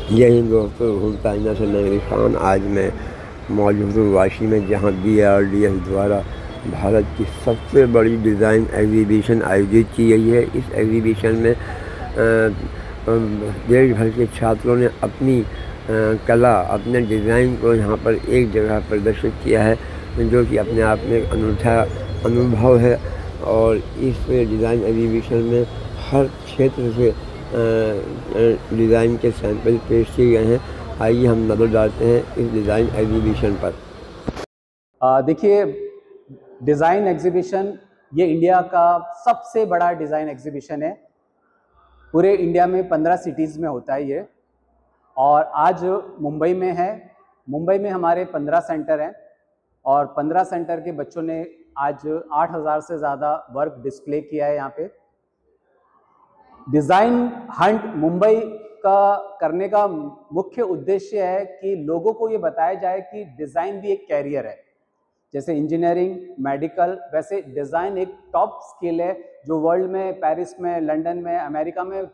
जय हिंद दोस्तों, घूमता आईना से नईर खान। आज मैं मौजूद हूँ वाशी में, जहाँ BRDS द्वारा भारत की सबसे बड़ी डिज़ाइन एग्जीबिशन आयोजित की गई है। इस एग्जीबिशन में देश भर के छात्रों ने अपनी कला, अपने डिज़ाइन को यहाँ पर एक जगह प्रदर्शित किया है, जो कि अपने आप में एक अनूठा अनुभव है। और इस डिज़ाइन एग्जीबिशन में हर क्षेत्र से डिज़ाइन के सैंपल पेश किए गए हैं। आइए हम नज़र डालते हैं इस डिज़ाइन एग्जीबिशन पर। देखिए, डिज़ाइन एग्जीबिशन ये इंडिया का सबसे बड़ा डिज़ाइन एग्जीबिशन है। पूरे इंडिया में 15 सिटीज़ में होता है ये, और आज मुंबई में है। मुंबई में हमारे 15 सेंटर हैं, और 15 सेंटर के बच्चों ने आज 8000 से ज़्यादा वर्क डिस्प्ले किया है यहाँ पे। डिज़ाइन हंट मुंबई का करने का मुख्य उद्देश्य है कि लोगों को ये बताया जाए कि डिज़ाइन भी एक कैरियर है। जैसे इंजीनियरिंग, मेडिकल, वैसे डिज़ाइन एक टॉप स्किल है जो वर्ल्ड में, पेरिस में, लंदन में, अमेरिका में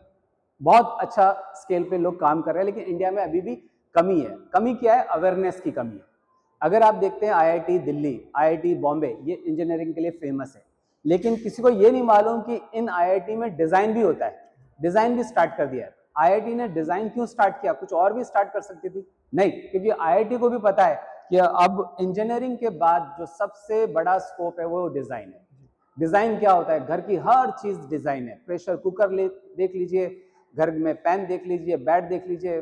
बहुत अच्छा स्केल पे लोग काम कर रहे हैं। लेकिन इंडिया में अभी भी कमी है। कमी क्या है? अवेयरनेस की कमी है। अगर आप देखते हैं IIT दिल्ली, IIT बॉम्बे, ये इंजीनियरिंग के लिए फेमस है, लेकिन किसी को ये नहीं मालूम कि इन IIT में डिज़ाइन भी होता है। डिज़ाइन भी स्टार्ट कर दिया है। IIT ने डिज़ाइन क्यों स्टार्ट किया? कुछ और भी स्टार्ट कर सकती थी? नहीं, क्योंकि IIT को भी पता है कि अब इंजीनियरिंग के बाद जो सबसे बड़ा स्कोप है वो डिज़ाइन है। डिज़ाइन क्या होता है? घर की हर चीज़ डिज़ाइन है। प्रेशर कुकर देख लीजिए, घर में पेन देख लीजिए, बेड देख लीजिए,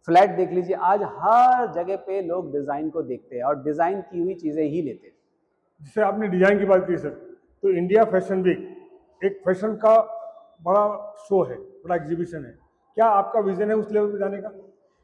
फ्लैट देख लीजिए। आज हर जगह पे लोग डिज़ाइन को देखते हैं और डिज़ाइन की हुई चीज़ें ही लेते हैं। जिससे आपने डिज़ाइन की बात की सर, तो इंडिया फैशन वीक एक फैशन का बड़ा शो है, बड़ा एग्जीबिशन है। क्या आपका विजन है उस लेवल पे जाने का?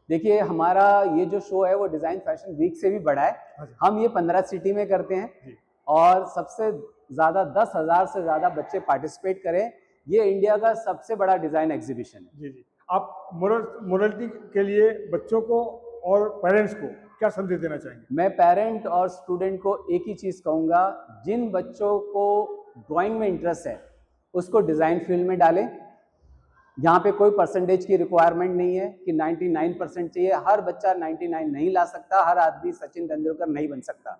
देखिए, हमारा ये जो शो है वो डिज़ाइन फैशन वीक से भी बड़ा है। हम ये 15 सिटी में करते हैं और सबसे ज़्यादा 10,000 से ज़्यादा बच्चे पार्टिसिपेट करें। ये इंडिया का सबसे बड़ा डिज़ाइन एग्जीबिशन है। जी जी। आप मोरलिटी के लिए बच्चों को और पेरेंट्स को क्या संदेश देना चाहेंगे? मैं पेरेंट और स्टूडेंट को एक ही चीज़ कहूँगा, जिन बच्चों को ड्राइंग में इंटरेस्ट है उसको डिज़ाइन फील्ड में डालें। यहाँ पे कोई परसेंटेज की रिक्वायरमेंट नहीं है कि 99% चाहिए। हर बच्चा 99 नहीं ला सकता, हर आदमी सचिन तेंदुलकर नहीं बन सकता।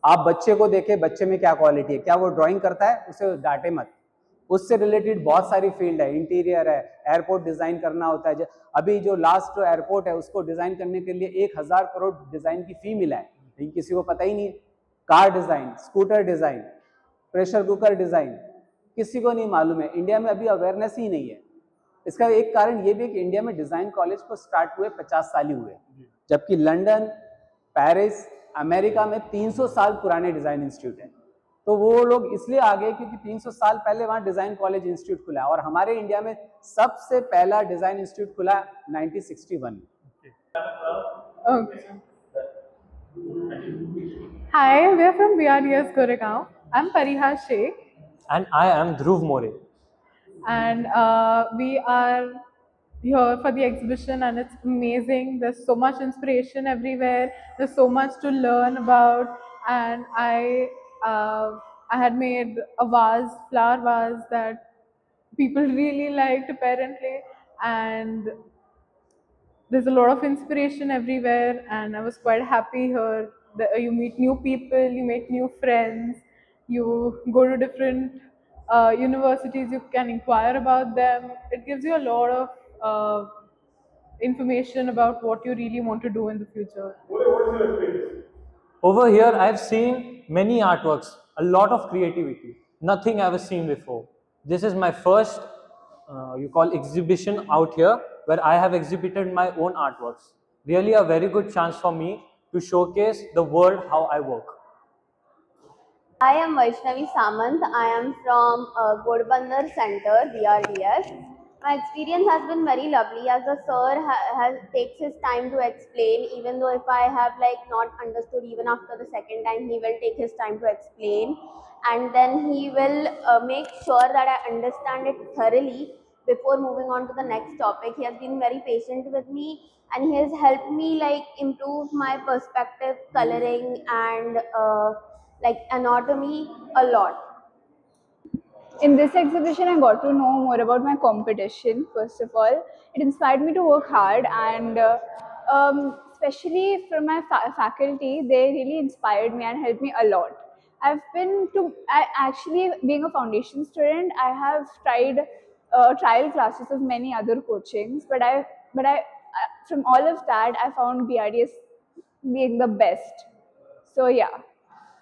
आप बच्चे को देखें, बच्चे में क्या क्वालिटी है, क्या वो ड्राइंग करता है, उसे डांटे मत। उससे रिलेटेड बहुत सारी फील्ड है, इंटीरियर है, एयरपोर्ट डिज़ाइन करना होता है। अभी जो लास्ट एयरपोर्ट है उसको डिज़ाइन करने के लिए 1000 करोड़ डिज़ाइन की फी मिला है, लेकिन किसी को पता ही नहीं है। Car design, scooter design, pressure cooker design, किसी को नहीं मालूम है। इंडिया में अभी अवेयरनेस ही नहीं है। इसका एक कारण ये भी है कि इंडिया में डिज़ाइन कॉलेज को स्टार्ट हुए 50 साल ही हुए, जबकि लंदन, पेरिस, अमेरिका में 300 साल पुराने डिज़ाइन इंस्टीट्यूट हैं। तो वो लोग इसलिए आ गए क्योंकि 300 साल पहले वहाँ डिज़ाइन कॉलेज इंस्टीट्यूट खुला है, और हमारे इंडिया में सबसे पहला डिज़ाइन इंस्टीट्यूट खुला 1961 में। Okay. Hi, we are from BRDS Goregaon. I'm Pariha Sheikh. And I am Dhruv More. And we are here for the exhibition, and it's amazing. There's so much inspiration everywhere. There's so much to learn about, and I had made a vase, flower vase, that people really liked apparently, and there's a lot of inspiration everywhere, and I was quite happy here. You meet new people, you make new friends, you go to different universities, you can inquire about them. It gives you a lot of information about what you really want to do in the future. Over here, I've seen many artworks, a lot of creativity, nothing I've seen before. This is my first, exhibition out here, where I have exhibited my own artworks. Really a very good chance for me to showcase the world how I work. I am Vaishnavi Samant. I am from Godbandar Center, BRDS. My experience has been very lovely, as the sir takes his time to explain. Even though if I have not understood, even after the second time, he will take his time to explain, and then he will make sure that I understand it thoroughly before moving on to the next topic. He has been very patient with me, and he has helped me improve my perspective, coloring, and anatomy a lot. In this exhibition, I got to know more about my competition. First of all, it inspired me to work hard, and especially from my faculty, they really inspired me and helped me a lot. Actually, being a foundation student, I have tried trial classes of many other coachings, from all of that, I found BRDS being the best. So yeah,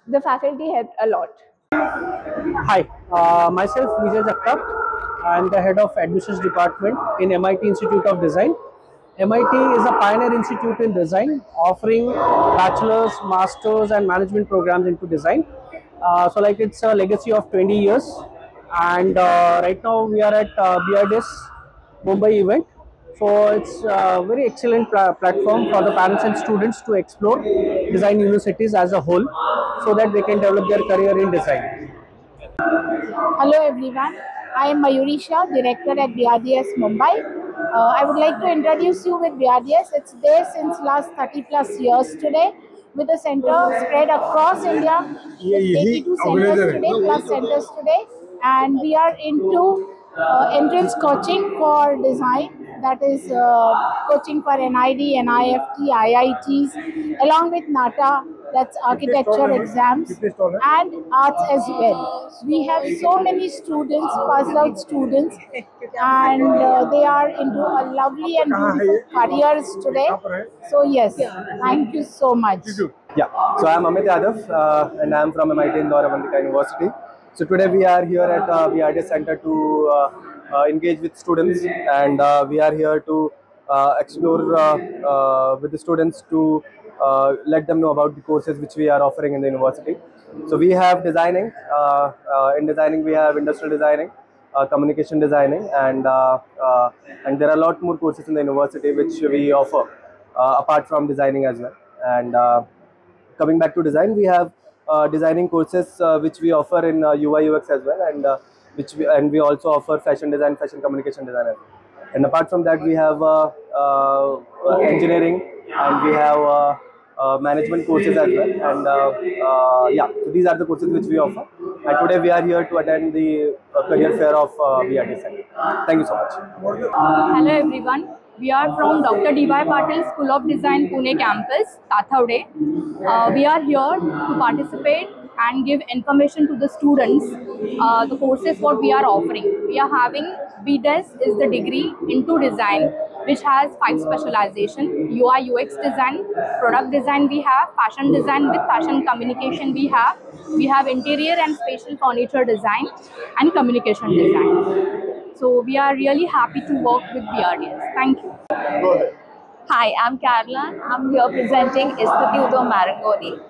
the faculty helped a lot. Hi, myself Vijay Jagtap. I am the head of admissions department in MIT Institute of Design. MIT is a pioneer institute in design, offering bachelor's, master's, and management programs into design. So it's a legacy of 20 years, and right now we are at BRDS Mumbai event. So it's a very excellent platform for the parents and students to explore design universities as a whole, so that they can develop their career in design. Hello everyone, I am Mayuri Shah, Director at BRDS Mumbai. I would like to introduce you with BRDS. It's there since last 30 plus years today, with a center spread across India, with 82 centers today, plus centers today. And we are into entrance coaching for design, that is coaching for NID, NIFT, IITs, along with NATA, that's architecture exams, and arts as well. We have so many students, passed out students, and they are into a lovely and beautiful careers today. So yes, thank you so much. Yeah, so I'm Amit Yadav and I'm from MIT Indore Avantika University. So today we are here at BRDS Center to engage with students, and we are here to explore with the students to let them know about the courses which we are offering in the university. So we have designing, in designing we have industrial designing, communication designing, and there are a lot more courses in the university which we offer apart from designing as well. And coming back to design, we have designing courses which we offer in UI UX as well, and we also offer fashion design, fashion communication design as well. And apart from that, we have engineering, and we have management courses as well. And yeah, so these are the courses which we offer. And today we are here to attend the career fair of BRD Center. Thank you so much. Hello everyone. We are from Dr. D.Y. Patil School of Design, Pune campus, Tathawade. We are here to participate and give information to the students, the courses what we are offering. We are having BDES is the degree into design, which has 5 specialization: UI UX design, product design we have, fashion design with fashion communication we have interior and spatial furniture design, and communication design. So we are really happy to work with BRDS. Thank you. Hi, I'm Caroline. I'm here presenting Istituto Marangoni.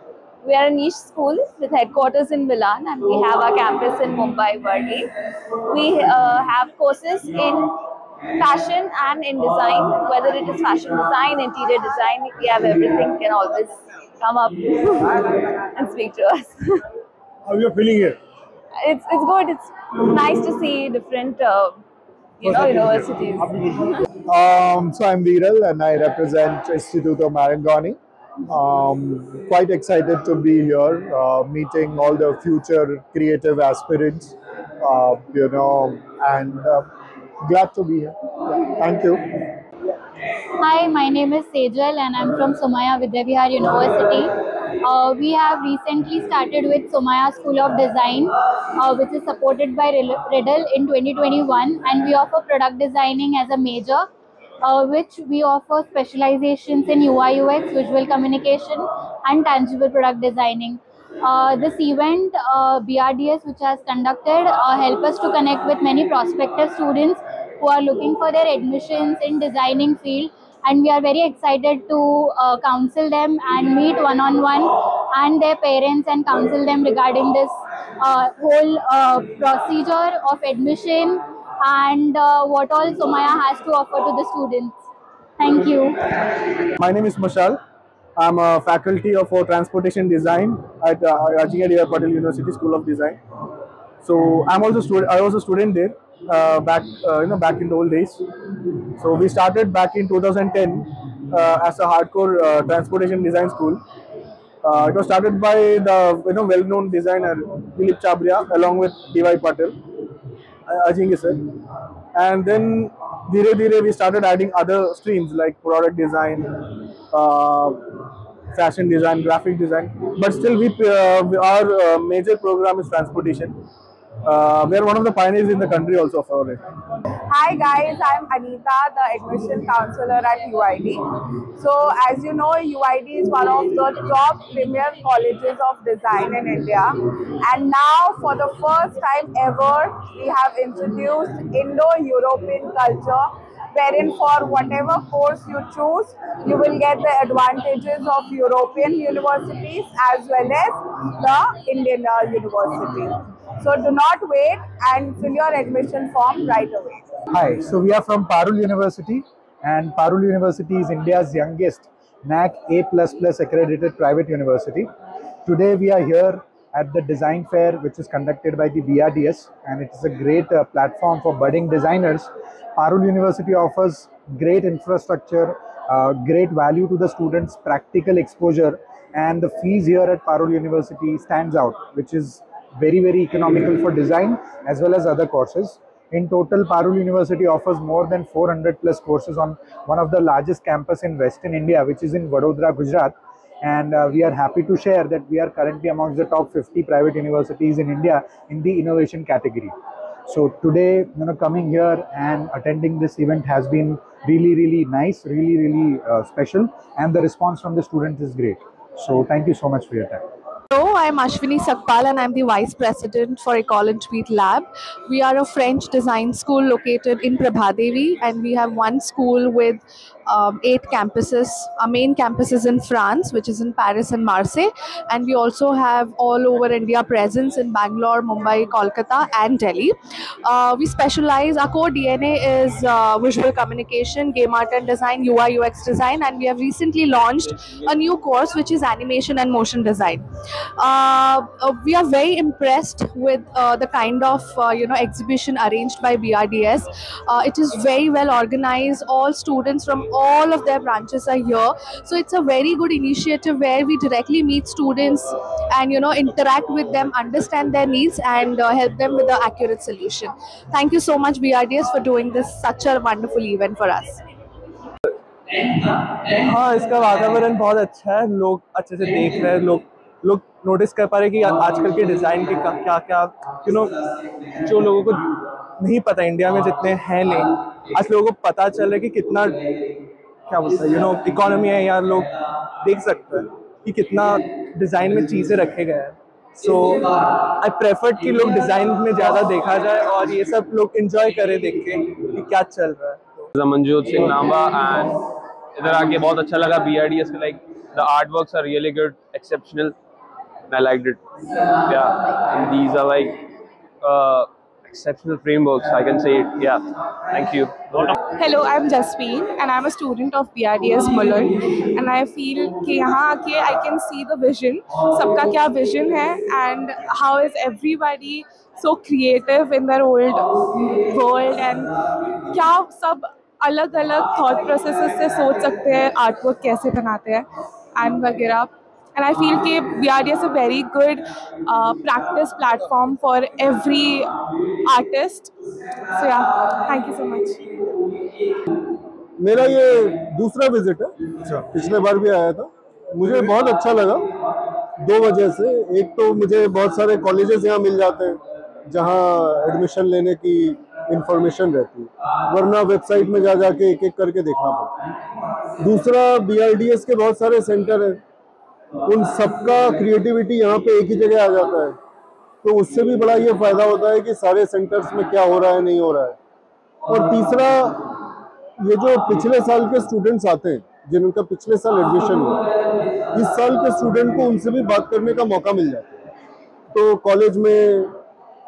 We are a niche school with headquarters in Milan, and we have our campus in Mumbai, Vardi. We have courses in fashion and in design, whether it is fashion design, interior design, we have everything. You can always come up and speak to us. How are you feeling here? It's good. It's nice to see different universities. So I'm Viral and I represent Istituto Marangoni. Quite excited to be here, meeting all the future creative aspirants, and glad to be here. Thank you. Hi, my name is Sejal and I'm from Somaya Vidyavihar University. We have recently started with Somaya School of Design, which is supported by Riddle in 2021, and we offer product designing as a major, which we offer specializations in UI UX, visual communication, and tangible product designing. This event, BRDS, which has conducted, help us to connect with many prospective students who are looking for their admissions in designing field, and we are very excited to counsel them and meet one-on-one and their parents and counsel them regarding this whole procedure of admission and what all Somaya has to offer to the students. Thank you. My name is Mashal. I'm a faculty of transportation design at Rajinder D.Y. Patil University School of Design. So I was a student there back in the old days. So we started back in 2010 as a hardcore transportation design school. It was started by the well-known designer Dilip Chabria along with D.Y. Patil. Ajinge sir. And then धीरे-धीरे we started adding other streams like product design, fashion design, graphic design. But still, our major program is transportation. We are one of the pioneers in the country also for it. Hi guys, I'm Anita, the admission counselor at UID. So as you know, UID is one of the top premier colleges of design in India. And now for the first time ever, we have introduced Indo-European culture, wherein for whatever course you choose, you will get the advantages of European universities as well as the Indian university. So do not wait and fill your admission form right away. Hi, so we are from Parul University, and Parul University is India's youngest NAAC A++ accredited private university. Today we are here at the design fair which is conducted by the BRDS, and it is a great platform for budding designers. Parul University offers great infrastructure, great value to the students, practical exposure, and the fees here at Parul University stands out, which is very, very economical for design as well as other courses. In total, Parul University offers more than 400 plus courses on one of the largest campus in Western India, which is in Vadodara, Gujarat. And we are happy to share that we are currently amongst the top 50 private universities in India in the innovation category. So today, coming here and attending this event has been really, really nice, really, really special, and the response from the students is great. So thank you so much for your time. Hello, I'm Ashwini Sakpal and I'm the Vice President for Ecole and Tweet Lab. We are a French design school located in Prabhadevi, and we have one school with 8 campuses. Our main campus is in France, which is in Paris and Marseille, and we also have all over India presence in Bangalore, Mumbai, Kolkata and Delhi. We specialize, our core DNA is visual communication, game art and design, UI UX design, and we have recently launched a new course which is animation and motion design. We are very impressed with the kind of exhibition arranged by BRDS. It is very well organized. All students from all of their branches are here, so it's a very good initiative where we directly meet students and interact with them, understand their needs and help them with the accurate solution. Thank you so much BRDS for doing this such a wonderful event for us. हाँ, इसका वातावरण बहुत अच्छा है, लोग अच्छे से देख रहे हैं, लोग नोटिस कर पा रहे हैं कि आजकल के डिज़ाइन के क्या क्या जो लोगों को नहीं पता इंडिया में जितने हैं नहीं, आज लोगों को पता चल रहा है कि कितना क्या बोलते हैं इकोनॉमी है, या लोग देख सकते हैं कि कितना डिज़ाइन में चीज़ें रखे गए हैं. सो आई प्रेफर्ड कि लोग डिज़ाइन में ज़्यादा देखा जाए और ये सब लोग इंजॉय करें देख के कि क्या चल रहा है. मनजोत सिंह नांबा, एंड इधर आके बहुत अच्छा लगा. BRDS के the artworks are really good, exceptional. I liked it. Yeah, and these are exceptional frameworks, I can say it. Yeah, thank you. Hello, I'm Jasmine and I'm a student of BRDS Mulund, and I feel कि यहाँ आके I can see the vision, सबका क्या vision है, and how is everybody so creative in their old world, and क्या सब अलग-अलग thought processes से सोच सकते हैं artwork कैसे बनाते हैं and वगैरह. And I feel कि BRDS is a very good practice platform for every artist. So yeah, thank you so much. मेरा ये दूसरा विजिट है. पिछले बार भी आया था. मुझे बहुत अच्छा लगा 2 वजह से. एक तो मुझे बहुत सारे कॉलेजेस यहाँ मिल जाते हैं जहाँ एडमिशन लेने की इंफॉर्मेशन रहती है, वरना वेबसाइट में जा जाके एक एक करके देखना पड़ता है. दूसरा, BRDS के बहुत सारे सेंटर हैं, उन सबका क्रिएटिविटी यहाँ पे एक ही जगह आ जाता है, तो उससे भी बड़ा ये फ़ायदा होता है कि सारे सेंटर्स में क्या हो रहा है नहीं हो रहा है. और तीसरा, ये जो पिछले साल के स्टूडेंट्स आते हैं जिनका पिछले साल एडमिशन हुआ, इस साल के स्टूडेंट को उनसे भी बात करने का मौका मिल जाता है. तो कॉलेज में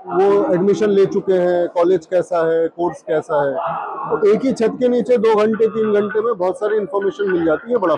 वो एडमिशन ले चुके हैं, कॉलेज कैसा है, कोर्स कैसा है, तो एक ही छत के नीचे 2 घंटे 3 घंटे में बहुत सारी इन्फॉर्मेशन मिल जाती है. बड़ा